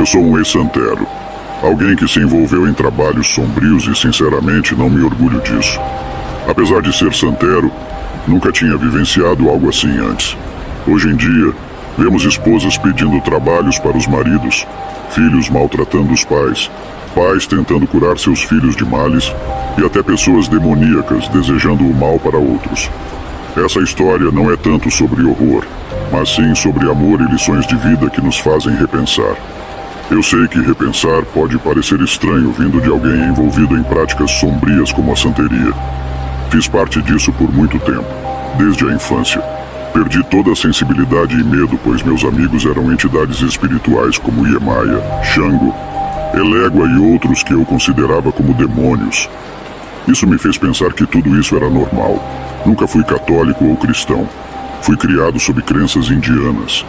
Eu sou um ex-santero. Alguém que se envolveu em trabalhos sombrios e, sinceramente, não me orgulho disso. Apesar de ser santero, nunca tinha vivenciado algo assim antes. Hoje em dia, vemos esposas pedindo trabalhos para os maridos, filhos maltratando os pais, pais tentando curar seus filhos de males e até pessoas demoníacas desejando o mal para outros. Essa história não é tanto sobre horror, mas sim sobre amor e lições de vida que nos fazem repensar. Eu sei que repensar pode parecer estranho vindo de alguém envolvido em práticas sombrias como a santeria. Fiz parte disso por muito tempo, desde a infância. Perdi toda a sensibilidade e medo, pois meus amigos eram entidades espirituais como Iemaia, Xango, Elégua e outros que eu considerava como demônios. Isso me fez pensar que tudo isso era normal. Nunca fui católico ou cristão. Fui criado sob crenças indianas.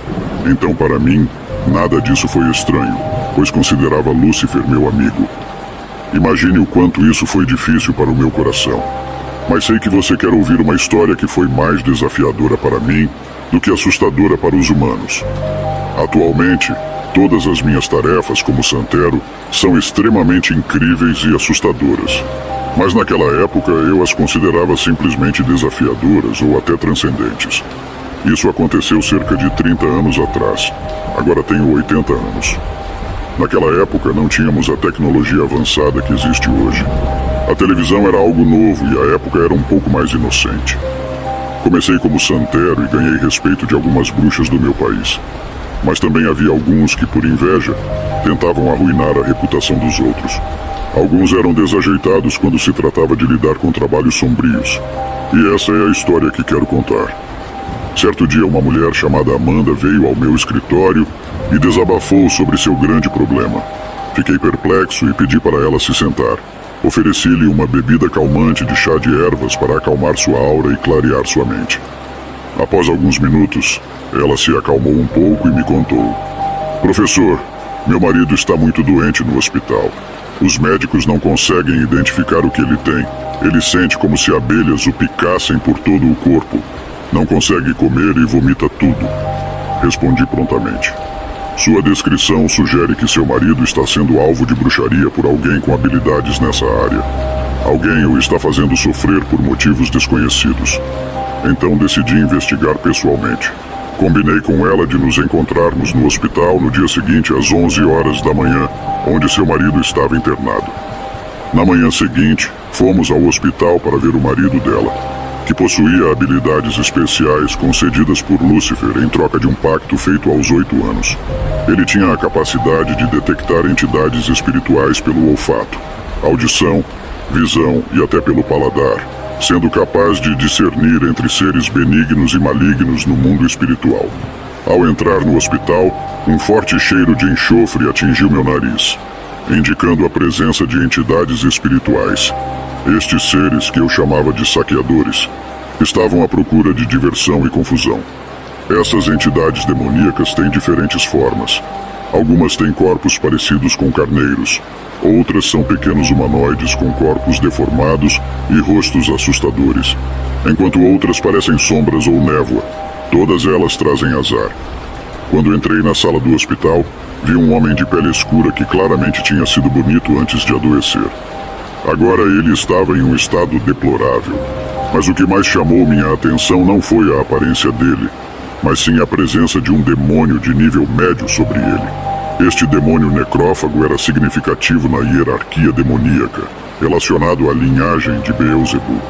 Então, para mim, nada disso foi estranho, pois considerava Lúcifer meu amigo. Imagine o quanto isso foi difícil para o meu coração. Mas sei que você quer ouvir uma história que foi mais desafiadora para mim do que assustadora para os humanos. Atualmente, todas as minhas tarefas como santero são extremamente incríveis e assustadoras. Mas naquela época eu as considerava simplesmente desafiadoras ou até transcendentes. Isso aconteceu cerca de 30 anos atrás. Agora tenho 80 anos. Naquela época não tínhamos a tecnologia avançada que existe hoje. A televisão era algo novo e a época era um pouco mais inocente. Comecei como santero e ganhei respeito de algumas bruxas do meu país. Mas também havia alguns que, por inveja, tentavam arruinar a reputação dos outros. Alguns eram desajeitados quando se tratava de lidar com trabalhos sombrios. E essa é a história que quero contar. Certo dia, uma mulher chamada Amanda veio ao meu escritório e desabafou sobre seu grande problema. Fiquei perplexo e pedi para ela se sentar. Ofereci-lhe uma bebida calmante de chá de ervas para acalmar sua aura e clarear sua mente. Após alguns minutos, ela se acalmou um pouco e me contou: "Professor, meu marido está muito doente no hospital. Os médicos não conseguem identificar o que ele tem. Ele sente como se abelhas o picassem por todo o corpo. Não consegue comer e vomita tudo." Respondi prontamente: "Sua descrição sugere que seu marido está sendo alvo de bruxaria por alguém com habilidades nessa área. Alguém o está fazendo sofrer por motivos desconhecidos. Então decidi investigar pessoalmente. Combinei com ela de nos encontrarmos no hospital no dia seguinte às 11 horas da manhã, onde seu marido estava internado. Na manhã seguinte, fomos ao hospital para ver o marido dela, que possuía habilidades especiais concedidas por Lúcifer em troca de um pacto feito aos 8 anos. Ele tinha a capacidade de detectar entidades espirituais pelo olfato, audição, visão e até pelo paladar, sendo capaz de discernir entre seres benignos e malignos no mundo espiritual. Ao entrar no hospital, um forte cheiro de enxofre atingiu meu nariz, indicando a presença de entidades espirituais. Estes seres, que eu chamava de saqueadores, estavam à procura de diversão e confusão. Essas entidades demoníacas têm diferentes formas. Algumas têm corpos parecidos com carneiros, outras são pequenos humanoides com corpos deformados e rostos assustadores, enquanto outras parecem sombras ou névoa. Todas elas trazem azar. Quando entrei na sala do hospital, vi um homem de pele escura que claramente tinha sido bonito antes de adoecer. Agora ele estava em um estado deplorável. Mas o que mais chamou minha atenção não foi a aparência dele, mas sim a presença de um demônio de nível médio sobre ele. Este demônio necrófago era significativo na hierarquia demoníaca, relacionado à linhagem de Beelzebub.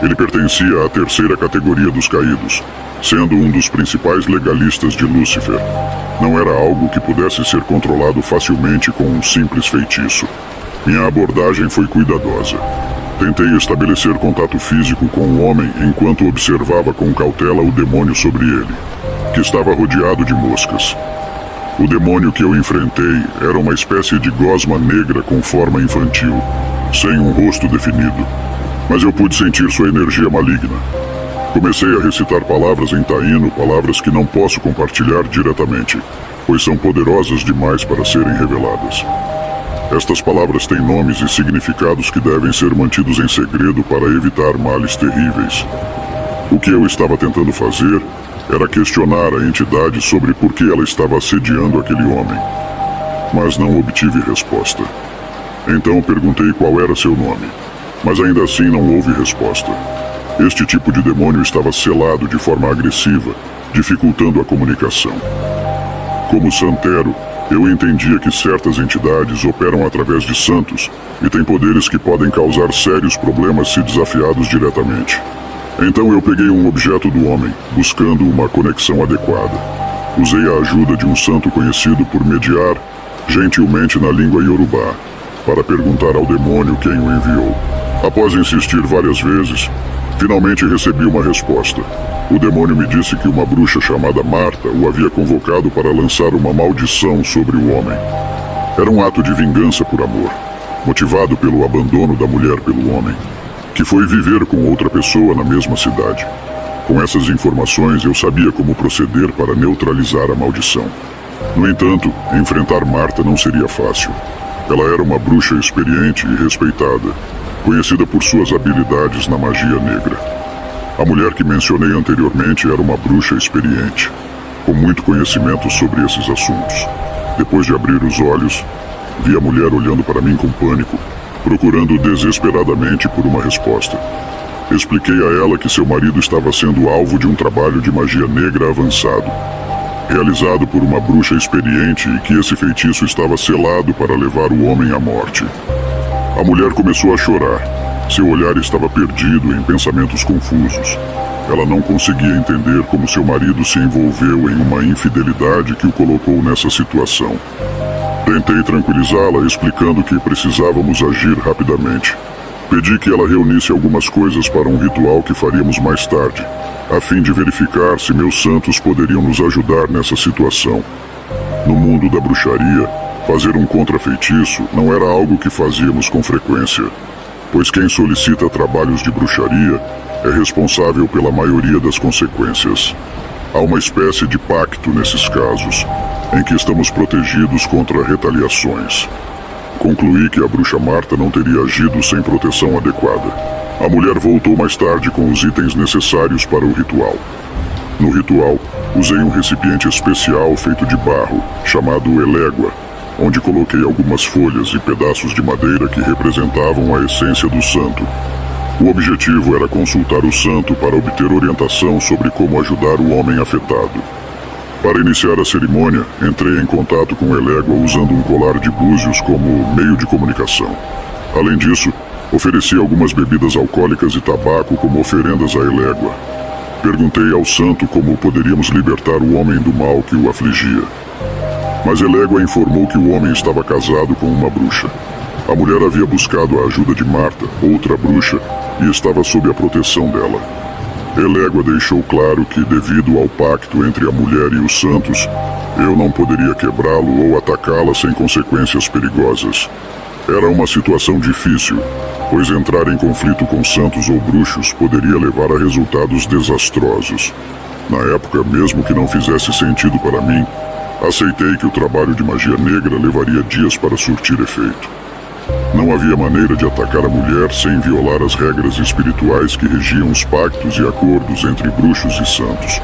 Ele pertencia à terceira categoria dos caídos, sendo um dos principais legalistas de Lúcifer. Não era algo que pudesse ser controlado facilmente com um simples feitiço. Minha abordagem foi cuidadosa. Tentei estabelecer contato físico com o homem enquanto observava com cautela o demônio sobre ele, que estava rodeado de moscas. O demônio que eu enfrentei era uma espécie de gosma negra com forma infantil, sem um rosto definido, mas eu pude sentir sua energia maligna. Comecei a recitar palavras em taíno, palavras que não posso compartilhar diretamente, pois são poderosas demais para serem reveladas. Estas palavras têm nomes e significados que devem ser mantidos em segredo para evitar males terríveis. O que eu estava tentando fazer era questionar a entidade sobre por que ela estava assediando aquele homem. mas não obtive resposta. Então perguntei qual era seu nome, mas ainda assim não houve resposta. Este tipo de demônio estava selado de forma agressiva, dificultando a comunicação. Como santero, eu entendia que certas entidades operam através de santos e têm poderes que podem causar sérios problemas se desafiados diretamente. Então eu peguei um objeto do homem, buscando uma conexão adequada. Usei a ajuda de um santo conhecido por mediar, gentilmente na língua iorubá, para perguntar ao demônio quem o enviou. Após insistir várias vezes, finalmente recebi uma resposta. O demônio me disse que uma bruxa chamada Marta o havia convocado para lançar uma maldição sobre o homem. Era um ato de vingança por amor, motivado pelo abandono da mulher pelo homem, que foi viver com outra pessoa na mesma cidade. Com essas informações, eu sabia como proceder para neutralizar a maldição. No entanto, enfrentar Marta não seria fácil. Ela era uma bruxa experiente e respeitada, conhecida por suas habilidades na magia negra. A mulher que mencionei anteriormente era uma bruxa experiente, com muito conhecimento sobre esses assuntos. Depois de abrir os olhos, vi a mulher olhando para mim com pânico, procurando desesperadamente por uma resposta. Expliquei a ela que seu marido estava sendo alvo de um trabalho de magia negra avançado, realizado por uma bruxa experiente, e que esse feitiço estava selado para levar o homem à morte. A mulher começou a chorar. Seu olhar estava perdido em pensamentos confusos. Ela não conseguia entender como seu marido se envolveu em uma infidelidade que o colocou nessa situação. Tentei tranquilizá-la, explicando que precisávamos agir rapidamente. Pedi que ela reunisse algumas coisas para um ritual que faríamos mais tarde, a fim de verificar se meus santos poderiam nos ajudar nessa situação. No mundo da bruxaria, fazer um contrafeitiço não era algo que fazíamos com frequência, pois quem solicita trabalhos de bruxaria é responsável pela maioria das consequências. Há uma espécie de pacto nesses casos, em que estamos protegidos contra retaliações. Concluí que a bruxa Marta não teria agido sem proteção adequada. A mulher voltou mais tarde com os itens necessários para o ritual. No ritual, usei um recipiente especial feito de barro, chamado elégua, onde coloquei algumas folhas e pedaços de madeira que representavam a essência do santo. O objetivo era consultar o santo para obter orientação sobre como ajudar o homem afetado. Para iniciar a cerimônia, entrei em contato com elégua usando um colar de búzios como meio de comunicação. Além disso, ofereci algumas bebidas alcoólicas e tabaco como oferendas à elégua. Perguntei ao santo como poderíamos libertar o homem do mal que o afligia. Mas elégua informou que o homem estava casado com uma bruxa. A mulher havia buscado a ajuda de Marta, outra bruxa, e estava sob a proteção dela. Elégua deixou claro que, devido ao pacto entre a mulher e os santos, eu não poderia quebrá-lo ou atacá-la sem consequências perigosas. Era uma situação difícil, pois entrar em conflito com santos ou bruxos poderia levar a resultados desastrosos. Na época, mesmo que não fizesse sentido para mim, aceitei que o trabalho de magia negra levaria dias para surtir efeito. Não havia maneira de atacar a mulher sem violar as regras espirituais que regiam os pactos e acordos entre bruxos e santos.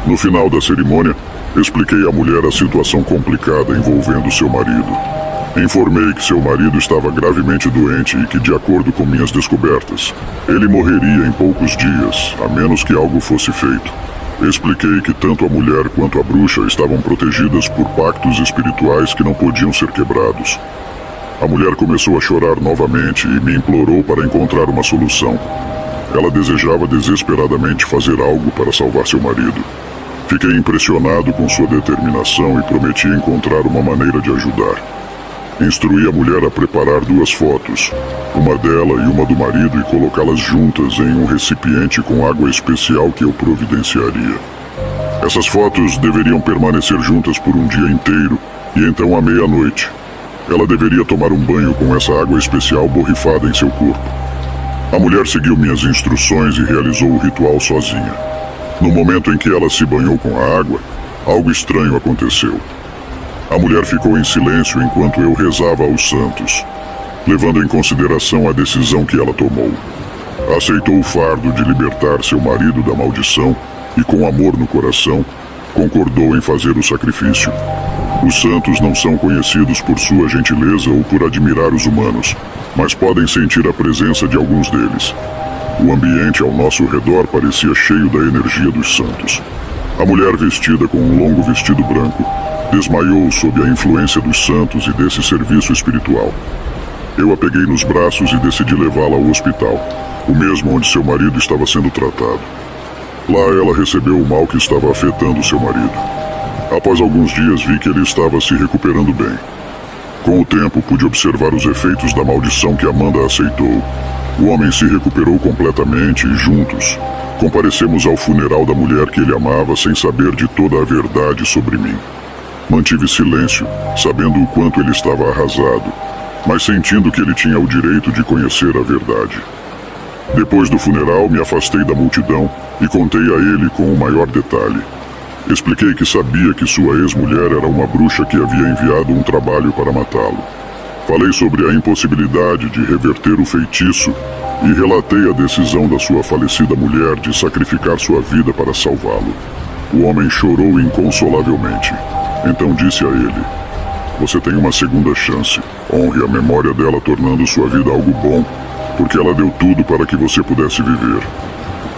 No final da cerimônia, expliquei à mulher a situação complicada envolvendo seu marido. Informei que seu marido estava gravemente doente e que, de acordo com minhas descobertas, ele morreria em poucos dias, a menos que algo fosse feito. Expliquei que tanto a mulher quanto a bruxa estavam protegidas por pactos espirituais que não podiam ser quebrados. A mulher começou a chorar novamente e me implorou para encontrar uma solução. Ela desejava desesperadamente fazer algo para salvar seu marido. Fiquei impressionado com sua determinação e prometi encontrar uma maneira de ajudar. Instruí a mulher a preparar 2 fotos, uma dela e uma do marido, e colocá-las juntas em um recipiente com água especial que eu providenciaria. Essas fotos deveriam permanecer juntas por um dia inteiro e então à meia-noite. Ela deveria tomar um banho com essa água especial borrifada em seu corpo. A mulher seguiu minhas instruções e realizou o ritual sozinha. No momento em que ela se banhou com a água, algo estranho aconteceu. A mulher ficou em silêncio enquanto eu rezava aos santos, levando em consideração a decisão que ela tomou. Aceitou o fardo de libertar seu marido da maldição e, com amor no coração, concordou em fazer o sacrifício. Os santos não são conhecidos por sua gentileza ou por admirar os humanos, mas podem sentir a presença de alguns deles. O ambiente ao nosso redor parecia cheio da energia dos santos. A mulher vestida com um longo vestido branco desmaiou sob a influência dos santos e desse serviço espiritual. Eu a peguei nos braços e decidi levá-la ao hospital, o mesmo onde seu marido estava sendo tratado. Lá ela recebeu o mal que estava afetando seu marido. Após alguns dias vi que ele estava se recuperando bem. Com o tempo pude observar os efeitos da maldição que Amanda aceitou. O homem se recuperou completamente e juntos comparecemos ao funeral da mulher que ele amava sem saber de toda a verdade sobre mim. Mantive silêncio, sabendo o quanto ele estava arrasado, mas sentindo que ele tinha o direito de conhecer a verdade. Depois do funeral, me afastei da multidão e contei a ele com o maior detalhe. Expliquei que sabia que sua ex-mulher era uma bruxa que havia enviado um trabalho para matá-lo. Falei sobre a impossibilidade de reverter o feitiço e relatei a decisão da sua falecida mulher de sacrificar sua vida para salvá-lo. O homem chorou inconsolavelmente. Então disse a ele: "Você tem uma segunda chance. Honre a memória dela tornando sua vida algo bom, porque ela deu tudo para que você pudesse viver."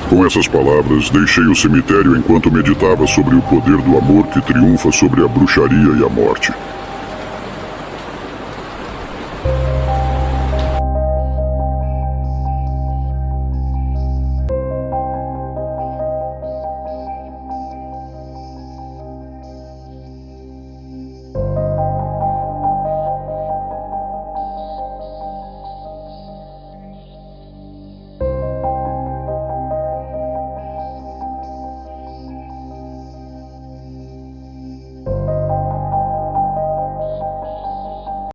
Com essas palavras, deixei o cemitério enquanto meditava sobre o poder do amor que triunfa sobre a bruxaria e a morte.